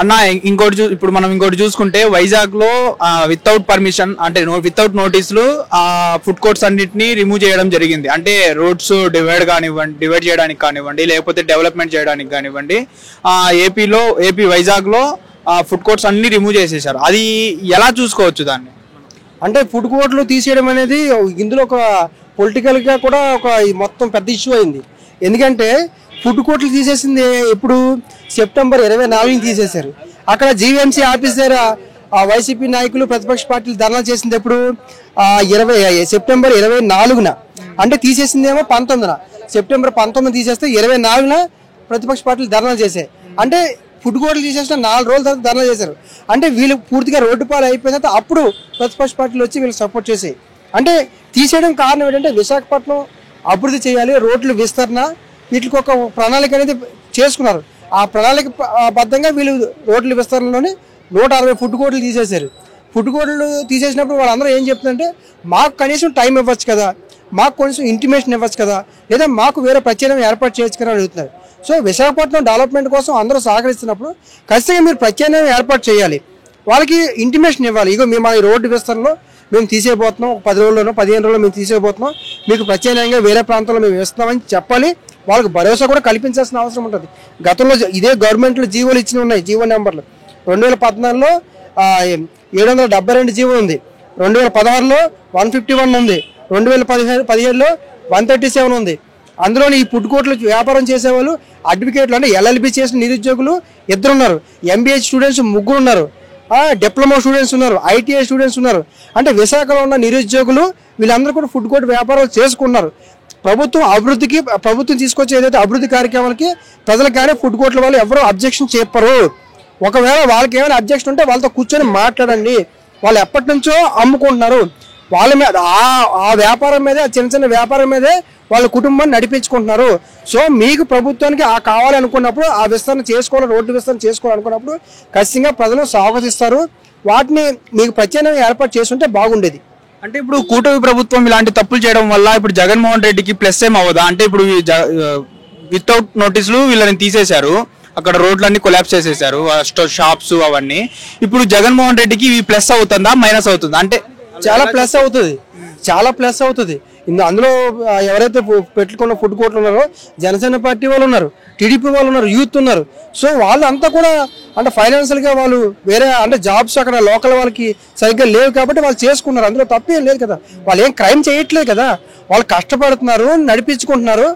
అన్న ఇప్పుడు మనం ఇంకోటి చూసుకుంటే వైజాగ్ లో వితౌట్ పర్మిషన్ అంటే వితౌట్ నోటీసులు ఫుడ్ కోర్ట్స్ అన్నిటిని రిమూవ్ చేయడం జరిగింది. అంటే రోడ్స్ డివైడ్ చేయడానికి కానివ్వండి, లేకపోతే డెవలప్మెంట్ చేయడానికి కానివ్వండి, ఏపీ వైజాగ్ లో ఫుడ్ కోర్ట్స్ అన్ని రిమూవ్ చేసేసారు. అది ఎలా చూసుకోవచ్చు దాన్ని? అంటే ఫుడ్ కోర్టులు తీసేయడం అనేది ఇందులో ఒక పొలిటికల్ గా కూడా ఒక మొత్తం పెద్ద ఇష్యూ అయింది. ఎందుకంటే ఫుడ్ కోర్టులు తీసేసింది ఇప్పుడు సెప్టెంబర్ 24 తీసేశారు. అక్కడ జీవీఎంసీ ఆఫీస్ దగ్గర వైసీపీ నాయకులు ప్రతిపక్ష పార్టీలు ధర్నా చేసింది ఎప్పుడు సెప్టెంబర్ 24. అంటే తీసేసిందేమో 19. సెప్టెంబర్ 19 తీసేస్తే 24 ప్రతిపక్ష పార్టీలు ధర్నా చేశాయి. అంటే ఫుడ్ కోర్టులు తీసేసిన 4 రోజుల తర్వాత ధర్నా చేశారు. అంటే వీళ్ళు పూర్తిగా రోడ్డు పాలు అయిపోయిన తర్వాత అప్పుడు ప్రతిపక్ష పార్టీలు వచ్చి వీళ్ళు సపోర్ట్ చేసాయి. అంటే తీసేయడం కారణం ఏంటంటే విశాఖపట్నం అభివృద్ధి చేయాలి, రోడ్లు విస్తరణ, వీటికి ఒక ప్రణాళిక అనేది చేసుకున్నారు. ఆ ప్రణాళిక బద్ధంగా వీళ్ళు రోడ్ల విస్తరణలోని 160 ఫుడ్ కోర్టులు తీసేశారు. ఫుడ్ కోర్టులు తీసేసినప్పుడు వాళ్ళందరూ ఏం చెప్తుందంటే మాకు కనీసం టైం ఇవ్వచ్చు కదా, మాకు కొంచెం ఇంటిమేషన్ ఇవ్వచ్చు కదా, లేదా మాకు వేరే ప్రత్యేకం ఏర్పాటు చేయొచ్చు కదా అడుగుతున్నారు. సో విశాఖపట్నం డెవలప్మెంట్ కోసం అందరూ సహకరిస్తున్నప్పుడు ఖచ్చితంగా మీరు ప్రత్యేకంగా ఏర్పాటు చేయాలి, వాళ్ళకి ఇంటిమేషన్ ఇవ్వాలి. ఇగో మేము ఈ రోడ్డు విస్తరణలో మేము తీసేయబోతున్నాం, 10 రోజుల్లోనో 15 రోజుల్లో మేము తీసేయబోతున్నాం, మీకు ప్రత్యేకంగా వేరే ప్రాంతంలో మేము వేస్తున్నామని చెప్పాలి. వాళ్ళకి భరోసా కూడా కల్పించాల్సిన అవసరం ఉంటుంది. గతంలో ఇదే గవర్నమెంట్లో జీవోలు ఇచ్చిన ఉన్నాయి, జీవో నెంబర్లు 2014లో 772 జీవో ఉంది, 2016లో 151 ఉంది, 2017లో 137 ఉంది. అందులోని ఈ ఫుడ్ కోర్టులు వ్యాపారం చేసేవాళ్ళు అడ్వకేట్లు అంటే ఎల్ఎల్బి చేసిన నిరుద్యోగులు 2 ఉన్నారు, ఎంబీఏ స్టూడెంట్స్ 3 ఉన్నారు, డిప్లొమా స్టూడెంట్స్ ఉన్నారు, ఐటీఐ స్టూడెంట్స్ ఉన్నారు. అంటే విశాఖలో ఉన్న నిరుద్యోగులు వీళ్ళందరూ కూడా ఫుడ్ కోర్టు వ్యాపారాలు చేసుకున్నారు. ప్రభుత్వం తీసుకొచ్చే ఏదైతే అభివృద్ధి కార్యక్రమాలకి ప్రజలకు కానీ ఫుడ్ కోర్టుల వాళ్ళు ఎవరు అబ్జెక్షన్ చెప్పరు. ఒకవేళ వాళ్ళకి ఏమైనా అబ్జెక్షన్ ఉంటే వాళ్ళతో కూర్చొని మాట్లాడండి. వాళ్ళు ఎప్పటి నుంచో అమ్ముకుంటున్నారు, వాళ్ళ మీద ఆ వ్యాపారం మీదే, చిన్న చిన్న వ్యాపారం మీదే వాళ్ళ కుటుంబాన్ని నడిపించుకుంటున్నారు. సో మీకు ప్రభుత్వానికి కావాలి అనుకున్నప్పుడు ఆ విస్తరణ చేసుకోవాలి, రోడ్డు విస్తరణ చేసుకోవాలనుకున్నప్పుడు ఖచ్చితంగా ప్రజలు స్వాగతిస్తారు. వాటిని మీకు ప్రత్యేకంగా ఏర్పాటు చేస్తుంటే బాగుండేది. అంటే ఇప్పుడు కూటమి ప్రభుత్వం ఇలాంటి తప్పులు చేయడం వల్ల ఇప్పుడు జగన్మోహన్ రెడ్డికి ప్లస్ ఏం అవ్వదా? అంటే ఇప్పుడు వితౌట్ నోటీసులు వీళ్ళని తీసేశారు, అక్కడ రోడ్లన్నీ కొలాప్స్ చేసేసారు, షాప్స్ అవన్నీ. ఇప్పుడు జగన్మోహన్ రెడ్డికి ఇవి ప్లస్ అవుతుందా మైనస్ అవుతుందా? అంటే చాలా ప్లస్ అవుతుంది, చాలా ప్లస్ అవుతుంది. అందులో ఎవరైతే పెట్టుకున్న ఫుడ్ కోర్టులు ఉన్నారో జనసేన పార్టీ వాళ్ళు ఉన్నారు, టీడీపీ వాళ్ళు ఉన్నారు, యూత్ ఉన్నారు. సో వాళ్ళంతా కూడా అంటే ఫైనాన్షియల్గా వాళ్ళు వేరే అంటే జాబ్స్ అక్కడ లోకల్ వాళ్ళకి సరిగ్గా లేవు కాబట్టి వాళ్ళు చేసుకున్నారు. అందులో తప్పేం లేదు కదా, వాళ్ళు ఏం క్రైమ్ చేయట్లేదు కదా, వాళ్ళు కష్టపడుతున్నారు, నడిపించుకుంటున్నారు.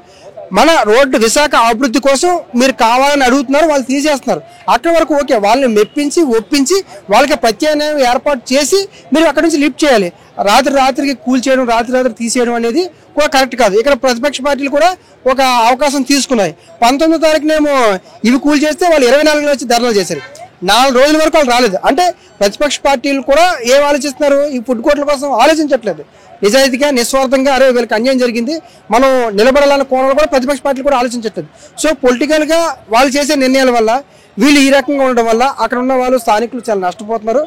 మన రోడ్డు విశాఖ అభివృద్ధి కోసం మీరు కావాలని అడుగుతున్నారు, వాళ్ళు తీసేస్తున్నారు. అక్కడి వరకు ఓకే, వాళ్ళని మెప్పించి ఒప్పించి వాళ్ళకి ప్రత్యేకంగా ఏర్పాటు చేసి మీరు అక్కడి నుంచి లిఫ్ట్ చేయాలి. రాత్రికి కూల్ చేయడం, రాత్రి తీసేయడం అనేది కూడా కరెక్ట్ కాదు. ఇక్కడ ప్రతిపక్ష పార్టీలు కూడా ఒక అవకాశం తీసుకున్నాయి. 19వ తారీఖునేమో ఇవి కూల్ చేస్తే వాళ్ళు 24 వచ్చి ధర్నా చేశారు. 4 రోజుల వరకు వాళ్ళు రాలేదు. అంటే ప్రతిపక్ష పార్టీలు కూడా ఏం ఆలోచిస్తున్నారు, ఈ ఫుడ్ కోర్టుల కోసం ఆలోచించట్లేదు. నిజాయితీగా నిస్వార్థంగా అరే వీళ్ళకి అన్యాయం జరిగింది, మనం నిలబడాలన్న కోణంలో కూడా ప్రతిపక్ష పార్టీలు కూడా ఆలోచించట్లేదు. సో పొలిటికల్గా వాళ్ళు చేసే నిర్ణయాల వల్ల వీళ్ళు ఈ రకంగా ఉండడం వల్ల అక్కడ ఉన్న వాళ్ళు స్థానికులు చాలా నష్టపోతున్నారు.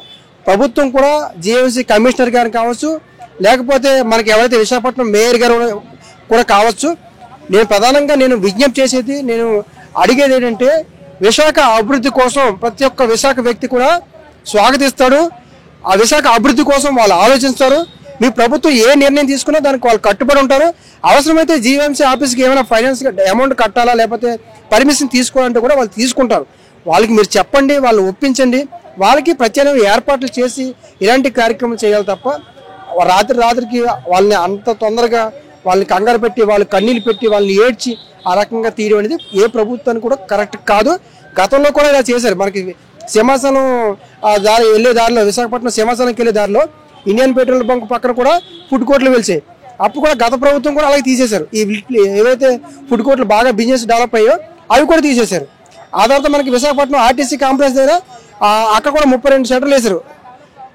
ప్రభుత్వం కూడా జీఎంసీ కమిషనర్ గారు కావచ్చు, లేకపోతే మనకి ఎవరైతే విశాఖపట్నం మేయర్ గారు కూడా కావచ్చు, నేను ప్రధానంగా విజ్ఞప్తి చేసేది, నేను అడిగేది ఏంటంటే విశాఖ అభివృద్ధి కోసం ప్రతి ఒక్క విశాఖ వ్యక్తి కూడా స్వాగతిస్తాడు. ఆ విశాఖ అభివృద్ధి కోసం వాళ్ళు ఆలోచిస్తారు. మీ ప్రభుత్వం ఏ నిర్ణయం తీసుకున్నా దానికి వాళ్ళు కట్టుబడి ఉంటారు. అవసరమైతే జీవీఎంసీ ఆఫీస్కి ఏమైనా ఫైనాన్స్ అమౌంట్ కట్టాలా లేకపోతే పర్మిషన్ తీసుకోవాలంటే కూడా వాళ్ళు తీసుకుంటారు. వాళ్ళకి మీరు చెప్పండి, వాళ్ళు ఒప్పించండి, వాళ్ళకి ప్రత్యేకంగా ఏర్పాట్లు చేసి ఇలాంటి కార్యక్రమం చేయాలి తప్ప రాత్రికి వాళ్ళని అంత తొందరగా వాళ్ళని కంగారు పెట్టి, వాళ్ళు కన్నీళ్ళు పెట్టి, వాళ్ళని ఏడ్చి ఆ రకంగా తీయడం అనేది ఏ ప్రభుత్వానికి కూడా కరెక్ట్ కాదు. గతంలో కూడా ఇలా చేశారు. మనకి సింహాచలం వెళ్ళే దారిలో, విశాఖపట్నం సింహాచలంకి వెళ్ళే దారిలో ఇండియన్ పెట్రోల్ బంక్ పక్కన కూడా ఫుడ్ కోర్టులు వెలిసాయి. అప్పుడు కూడా గత ప్రభుత్వం కూడా అలాగే తీసేశారు. ఏవైతే ఫుడ్ కోర్టులు బాగా బిజినెస్ డెవలప్ అయ్యో అవి కూడా తీసేశారు. ఆ తర్వాత మనకి విశాఖపట్నం ఆర్టీసీ కాంప్లెక్స్ దగ్గర అక్కడ కూడా 32 షట్టర్లు వేశారు.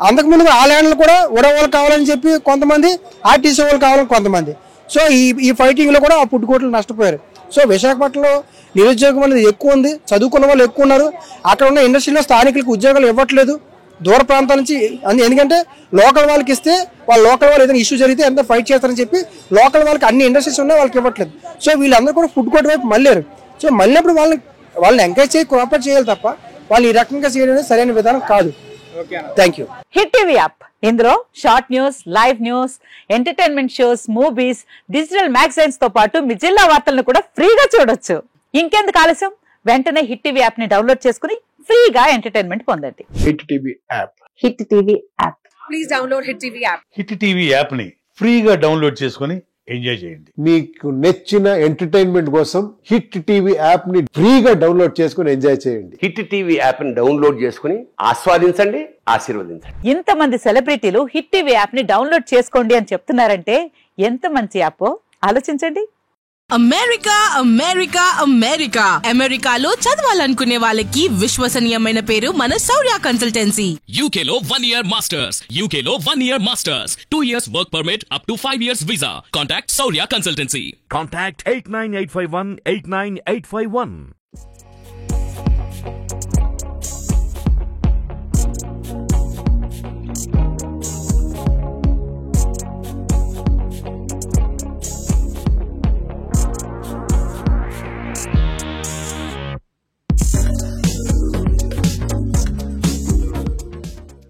అంతకుముందు ఆ ల్యాండ్లు కూడా ఉడవాళ్ళు కావాలని చెప్పి కొంతమంది, ఆర్టీసీ వాళ్ళు కావాలని కొంతమంది. సో ఈ ఫైటింగ్లో కూడా ఆ ఫుడ్ కోర్టులు నష్టపోయారు. సో విశాఖపట్నంలో నిరుద్యోగం అనేది ఎక్కువ ఉంది, చదువుకున్న వాళ్ళు ఎక్కువ ఉన్నారు. అక్కడ ఉన్న ఇండస్ట్రీలో స్థానికులకు ఉద్యోగాలు ఇవ్వట్లేదు, దూర ప్రాంతాల నుంచి. ఎందుకంటే లోకల్ వాళ్ళకి ఇస్తే లోకల్ వాళ్ళు ఏదైనా ఇష్యూ జరిగితే ఎంత ఫైట్ చేస్తారని చెప్పి లోకల్ వాళ్ళకి అన్ని ఇండస్ట్రీస్ ఉన్నాయి, వాళ్ళకి ఇవ్వట్లేదు. సో వీళ్ళందరూ కూడా ఫుడ్ కోర్ట్ వైపు మళ్ళారు. సో మళ్ళినప్పుడు వాళ్ళని ఎంకరేజ్ చేయి, కోఆపరేట్ చేయాలి తప్ప వాళ్ళు ఈ రకంగా చేయడం సరైన విధానం కాదు. Thank you. Hit TV app, ఇందులో short news, live news, entertainment shows, movies, digital magazines తో పాటు మీ జిల్లా వార్తలను కూడా ఫ్రీగా చూడొచ్చు. ఇంకెందుకు ఆలస్యం, వెంటనే హిట్ టీవీ యాప్ ని డౌన్లోడ్ చేసుకుని ఫ్రీగా ఎంటర్టైన్మెంట్ పొందండి. Hit TV app. Hit TV app. Please download hit TV app. Hit TV app ని ఫ్రీగా డౌన్లోడ్ చేసుకుని ఎంజాయ్ చేయండి. మీకు నచ్చిన ఎంటర్టైన్మెంట్ కోసం హిట్ టీవీ యాప్ ని ఫ్రీగా డౌన్లోడ్ చేసుకుని ఎంజాయ్ చేయండి. హిట్ టీవీ యాప్ ని డౌన్లోడ్ చేసుకుని ఆస్వాదించండి, ఆశీర్వదించండి. ఇంతమంది సెలబ్రిటీలు హిట్ టీవీ యాప్ ని డౌన్లోడ్ చేసుకోండి అని చెప్తున్నారంటే ఎంత మంచి యాప్ ఆలోచించండి. అమెరికా అమెరికా అమెరికా అమెరికాలో చదవాలనుకునే వాళ్ళకి విశ్వసనీయమైన పేరు మన శౌర్య కన్సల్టెన్సీ. UK లో 1 year masters, UK లో 1 year masters, 2 years work permit up to 5 years visa. Contact Saurya Consultancy. Contact 89851 89851.